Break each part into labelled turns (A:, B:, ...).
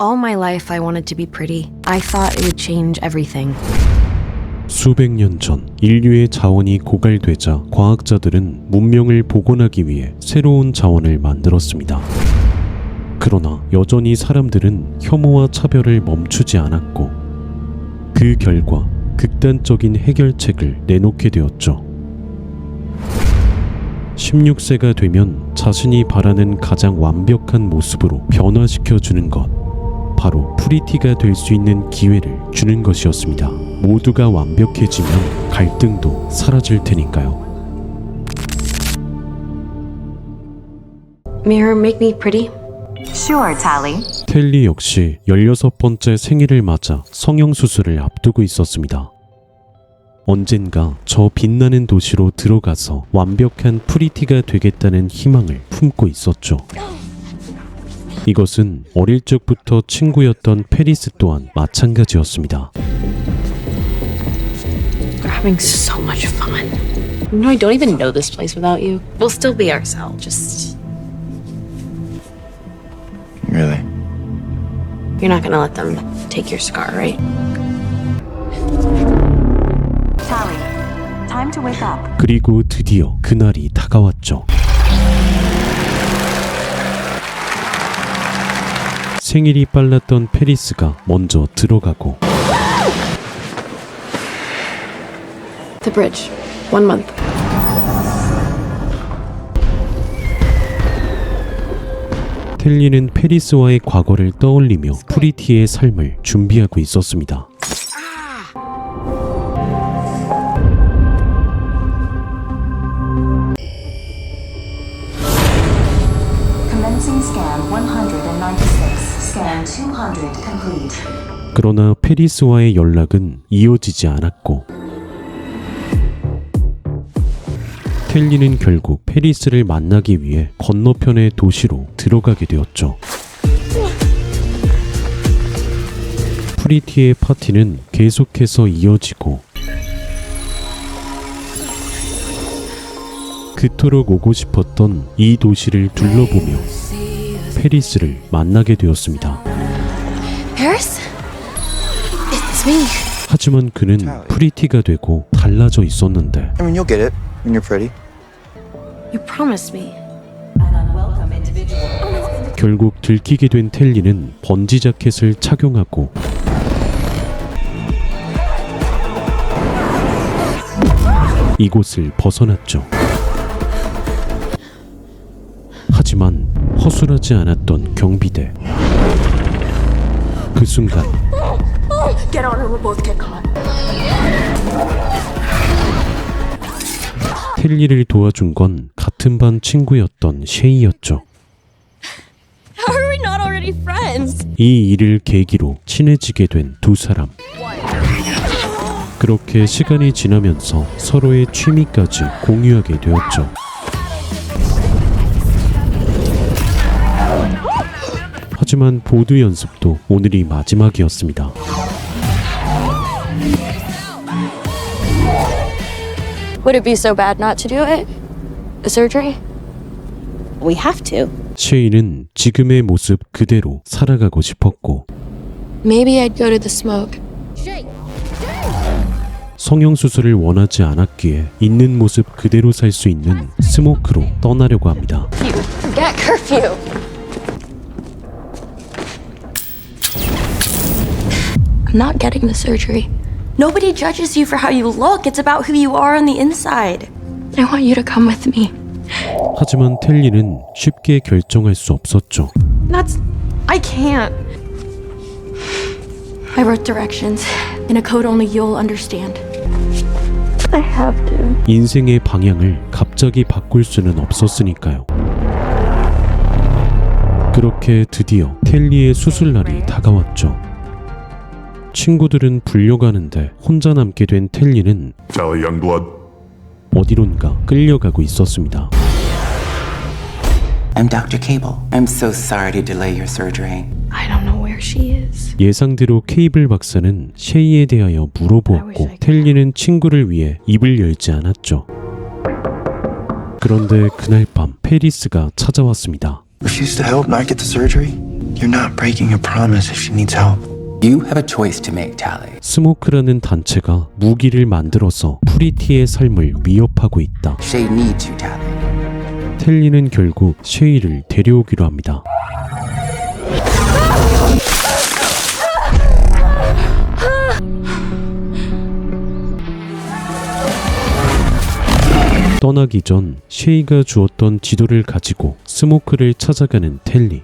A: All my life I wanted to be pretty. I thought it would change everything.
B: 수백 년 전 인류의 자원이 고갈되자 과학자들은 문명을 복원하기 위해 새로운 자원을 만들었습니다. 그러나 여전히 사람들은 혐오와 차별을 멈추지 않았고 그 결과 극단적인 해결책을 내놓게 되었죠. 16세가 되면 자신이 바라는 가장 완벽한 모습으로 변화시켜주는 것, 바로 프리티가 될 수 있는 기회를 주는 것이었습니다. 모두가 완벽해지면 갈등도 사라질 테니까요.
A: Mirror, make me pretty.
C: Sure, Tally.
B: 텔리 역시 16번째 생일을 맞아 성형수술을 앞두고 있었습니다. 언젠가 저 빛나는 도시로 들어가서 완벽한 프리티가 되겠다는 희망을 품고 있었죠. 이것은 어릴 적부터 친구였던 페리스 또한 마찬가지였습니다.
A: We're having so much fun.
D: You know, I don't even know this place without you.
A: We'll still be ourselves. Just
E: Really?
A: you're not gonna let them take your scar, right?
C: Tally, time to wake up.
B: 그리고 드디어 그날이 다가왔죠. 생일이 빨랐던 페리스가 먼저 들어가고
A: The bridge. 1 month.
B: 텔리는 페리스와의 과거를 떠올리며 프리티의 삶을 준비하고 있었습니다.
C: Commencing scan 196. Scan 200 complete.
B: 그러나 페리스와의 연락은 이어지지 않았고 텔리는 결국 페리스를 만나기 위해 건너편의 도시로 들어가게 되었죠. 프리티의 파티는 계속해서 이어지고 그토록 오고 싶었던 이 도시를 둘러보며 페리스를 만나게 되었습니다.
A: Paris? It's me.
B: 하지만 그는 프리티가 되고 달라져 있었는데
E: I mean, you'll get it when you're pretty.
A: You promised me.
C: An unwelcome individual.
B: 결국 들키게 된 텔리는 번지 자켓을 착용하고 이곳을 벗어났죠. 하지만 허술하지 않았던 경비대. 그 순간
A: Get on or we'll both get caught.
B: 텔리를 도와준 건 같은 반 친구였던 셰이였죠.
A: How are we not already friends?
B: 이 일을 계기로 친해지게 된 두 사람. 그렇게 시간이 지나면서 서로의 취미까지 공유하게 되었죠. 하지만 보드 연습도 오늘이 마지막이었습니다.
A: Would it be so bad not to do it? The surgery?
D: We have to.
B: 셰이는 지금의 모습 그대로 살아가고 싶었고
A: Maybe I'd go to the smoke.
B: 성형수술을 원하지 않았기에 있는 모습 그대로 살 수 있는 스모크로 떠나려고 합니다.
A: Forget curfew. I'm not getting the surgery. Nobody judges you for how you look. It's about who you are on the inside. I want you to come with me.
B: 하지만 텔리는 쉽게 결정할 수 없었죠.
A: I can't. I wrote directions in a code only you'll understand. I have to.
B: 인생의 방향을 갑자기 바꿀 수는 없었으니까요. 그렇게 드디어 텔리의 수술날이 다가왔죠. 친구들은 불려가는데 혼자 남게 된 텔리는
F: Tally Youngblood.
B: 어디론가 끌려가고 있었습니다.
G: I'm Dr. Cable. I'm so sorry to delay your surgery.
A: I don't know where she is.
B: 예상대로 케이블 박사는 셰이에 대하여 물어보았고 텔리는 친구를 위해 입을 열지 않았죠. 그런데 그날 밤 페리스가 찾아왔습니다.
E: Refuse to help, not get the surgery? You're not breaking your promise if she needs help.
G: You have a choice to make, Tally.
B: 스모크라는 단체가 무기를 만들어서 프리티의 삶을 위협하고 있다.
G: Shay needs you, Tally.
B: 텔리는 결국 쉐이를 데려오기로 합니다. 떠나기 전 쉐이가 주었던 지도를 가지고 스모크를 찾아가는 텔리.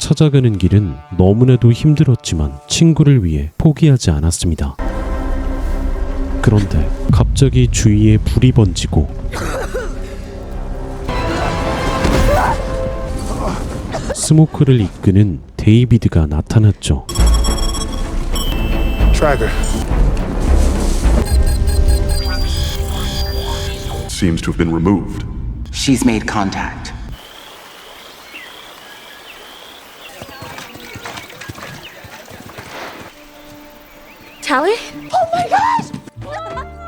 B: 찾아가는 길은 너무나도 힘들었지만 친구를 위해 포기하지 않았습니다. 그런데 갑자기 주위에 불이 번지고 스모크를 이끄는 데이비드가 나타났죠.
F: Tracker. Seems to have been removed.
G: She's made contact.
A: Tally?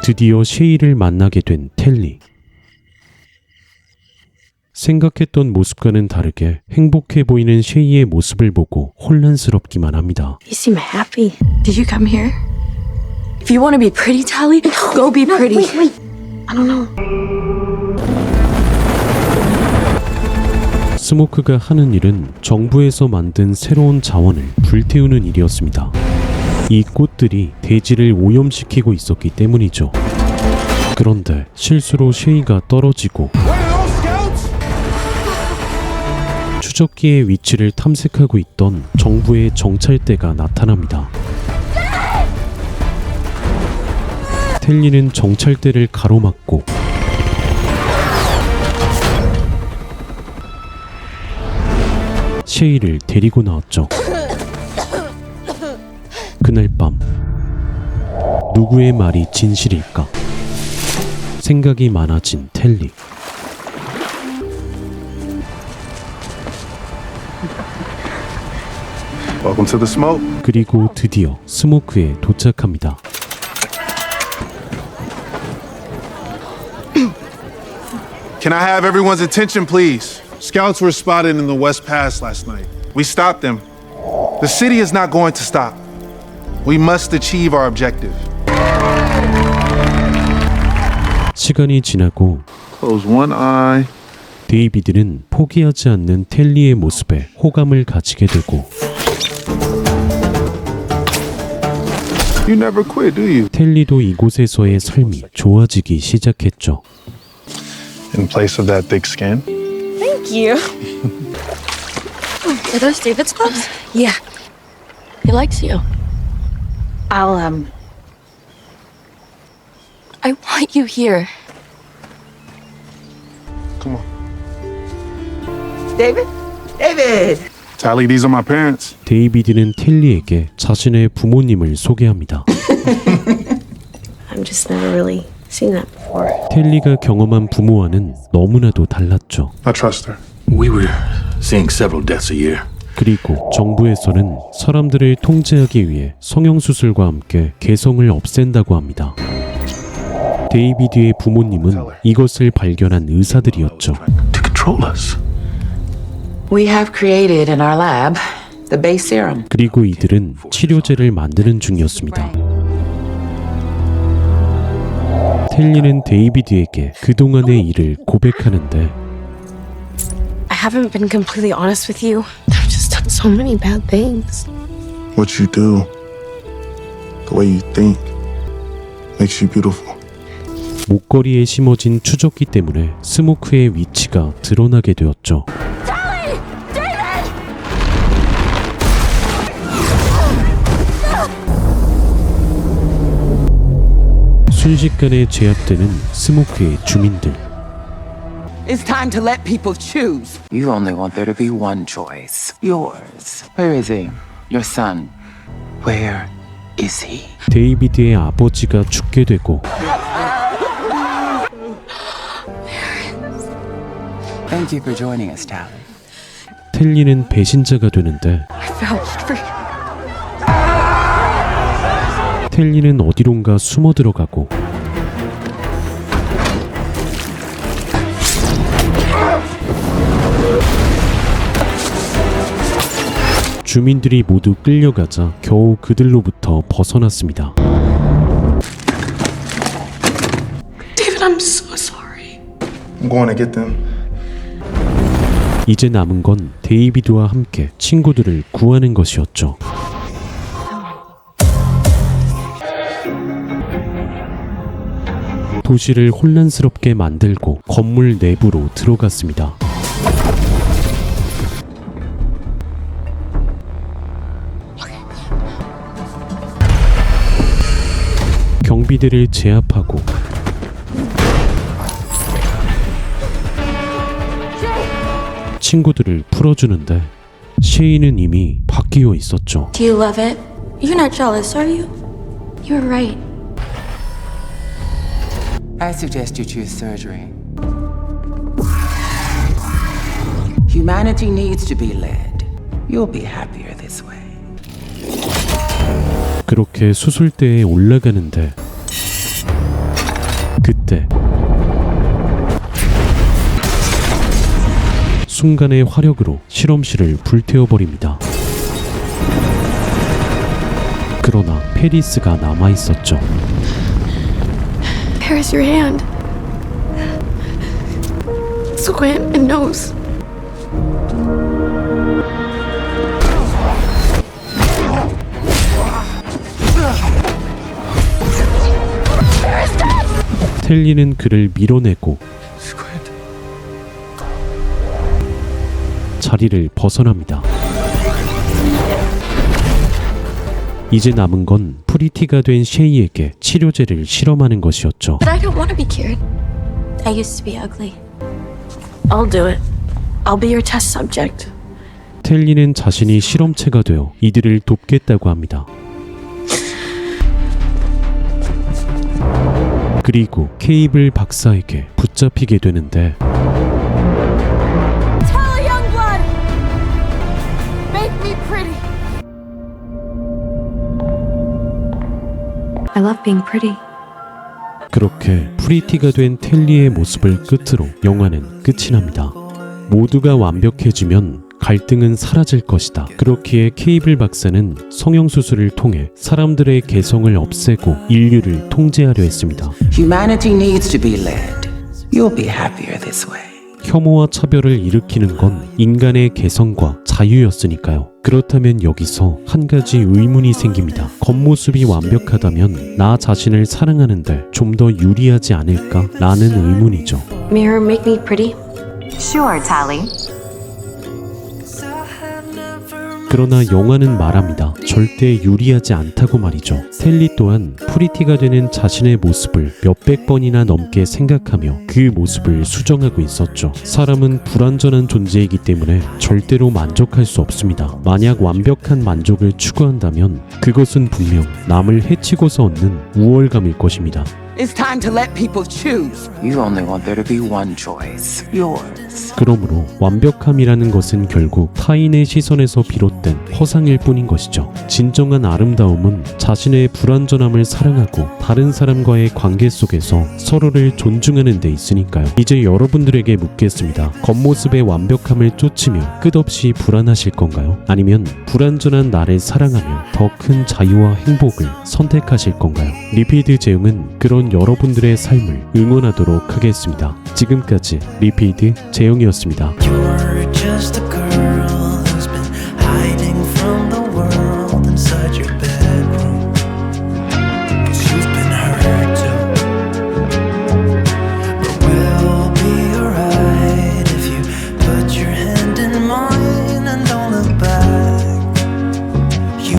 B: 드디어 쉐이를 만나게 된 텔리. 생각했던 모습과는 다르게 행복해 보이는 쉐이의 모습을 보고 혼란스럽기만 합니다.
A: You seem happy. Did you come here? If you want to be pretty, Tally, go be pretty. Wait. I don't know.
B: 스모크가 하는 일은 정부에서 만든 새로운 자원을 불태우는 일이었습니다. 이 꽃들이 대지를 오염시키고 있었기 때문이죠. 그런데 실수로 쉐이가 떨어지고 추적기의 위치를 탐색하고 있던 정부의 정찰대가 나타납니다. 텔리는 정찰대를 가로막고 쉐이를 데리고 나왔죠. 그날 밤 누구의 말이 진실일까? 생각이 많아진 텔리.
F: Welcome to the smoke.
B: 그리고 드디어 스모크에 도착합니다.
F: Can I have everyone's attention, please? Scouts were spotted in the West Pass last night. We stopped them. The city is not going to stop. We must achieve our objective.
B: 시간이 지나고
F: Close one eye.
B: 데이비드는 포기하지 않는 텔리의 모습에 호감을 가지게 되고
F: You never quit, do you?
B: 텔리도 이곳에서의 삶이 좋아지기 시작했죠.
F: In place of that thick skin?
D: Thank you.
A: Are those David's gloves?
D: Yeah.
A: He likes you.
D: I'll,
A: I want you here.
F: Come on.
G: David? David!
F: Tally, these are my parents.
B: 데이비드는 텔리에게 자신의 부모님을 소개합니다.
D: I've just never really seen that before.
B: 텔리가 경험한 부모와는 너무나도 달랐죠.
F: I trust her.
H: We were seeing several deaths a year.
B: 그리고 정부에서는 사람들을 통제하기 위해 성형수술과 함께 개성을 없앤다고 합니다. 데이비드의 부모님은 이것을 발견한 의사들이었죠.
H: To control us.
G: We have created in our lab the base serum.
B: 그리고 이들은 치료제를 만드는 중이었습니다. 텔리는 데이비드에게 그동안의 일을 고백하는데
D: I haven't been completely honest with you. I've just done so many bad things.
F: What you do, the way you think, makes you beautiful.
B: 목걸이에 심어진 추적기 때문에 스모크의 위치가 드러나게 되었죠. 순식간에 제압되는 스모크의 주민들.
I: It's time to let people choose.
G: You only want there to be one choice. Yours. Where is he? Your son. Where is he?
B: 데이비드의 아버지가 죽게 되고
G: Thank you for joining us, Tally.
B: 텔리는 배신자가 되는데
A: Vouched for
B: 텔리는 어디론가 숨어 들어가고 주민들이 모두 끌려가자 겨우 그들로부터 벗어났습니다.
D: David, I'm so sorry.
E: I'm going to get them.
B: 이제 남은 건 데이비드와 함께 친구들을 구하는 것이었죠. 도시를 혼란스럽게 만들고 건물 내부로 들어갔습니다. 경비들을 제압하고 친구들을 풀어주는데 셰이는 이미 바뀌어 있었죠.
A: Do you love it? You're not jealous, are you? You're right.
G: I suggest you choose surgery. Humanity needs to be led. You'll be happier this way.
B: 그렇게 수술대에 올라가는데 그때 순간의 화력으로 실험실을 불태워버립니다. 그러나 페리스가 남아있었죠.
D: Here's your hand. Squint and nose.
B: 텔리는 그를 밀어내고 자리를 벗어납니다. 이제 남은 건 프리티가 된 셰이에게 치료제를 실험하는 것이었죠.
A: But I don't want to be cured. I used to be ugly.
D: I'll do it. I'll be your test subject.
B: 텔리는 자신이 실험체가 되어 이들을 돕겠다고 합니다. 그리고 케이블 박사에게 붙잡히게 되는데
A: Tell Youngblood! Make me pretty!
D: I love being pretty.
B: 그렇게 프리티가 된 텔리의 모습을 끝으로 영화는 끝이 납니다. 모두가 완벽해지면 갈등은 사라질 것이다. 그렇기에 케이블 박사는 성형수술을 통해 사람들의 개성을 없애고 인류를 통제하려 했습니다.
G: Humanity needs to be led. You'll be happier this way.
B: 혐오와 차별을 일으키는 건 인간의 개성과 자유였으니까요. 그렇다면 여기서 한 가지 의문이 생깁니다. 겉모습이 완벽하다면 나 자신을 사랑하는데 좀 더 유리하지 않을까? 라는 의문이죠.
D: Mirror, make me pretty.
C: Sure, Tally.
B: 그러나 영화는 말합니다. 절대 유리하지 않다고 말이죠. 텔리 또한 프리티가 되는 자신의 모습을 몇백 번이나 넘게 생각하며 그 모습을 수정하고 있었죠. 사람은 불완전한 존재이기 때문에 절대로 만족할 수 없습니다. 만약 완벽한 만족을 추구한다면 그것은 분명 남을 해치고서 얻는 우월감일 것입니다.
I: It's time to let people choose.
G: You only want there to be one choice. Yours.
B: 그러므로 완벽함이라는 것은 결국 타인의 시선에서 비롯된 허상일 뿐인 것이죠. 진정한 아름다움은 자신의 불완전함을 사랑하고 다른 사람과의 관계 속에서 서로를 존중하는 데 있으니까요. 이제 여러분들에게 묻겠습니다. 겉모습의 완벽함을 쫓으며 끝없이 불안하실 건가요? 아니면 불완전한 나를 사랑하며 더 큰 자유와 행복을 선택하실 건가요? 리피드 재용은 그런 여러분들의 삶을 응원하도록 하겠습니다. 지금까지 리피드 재용이었습니다.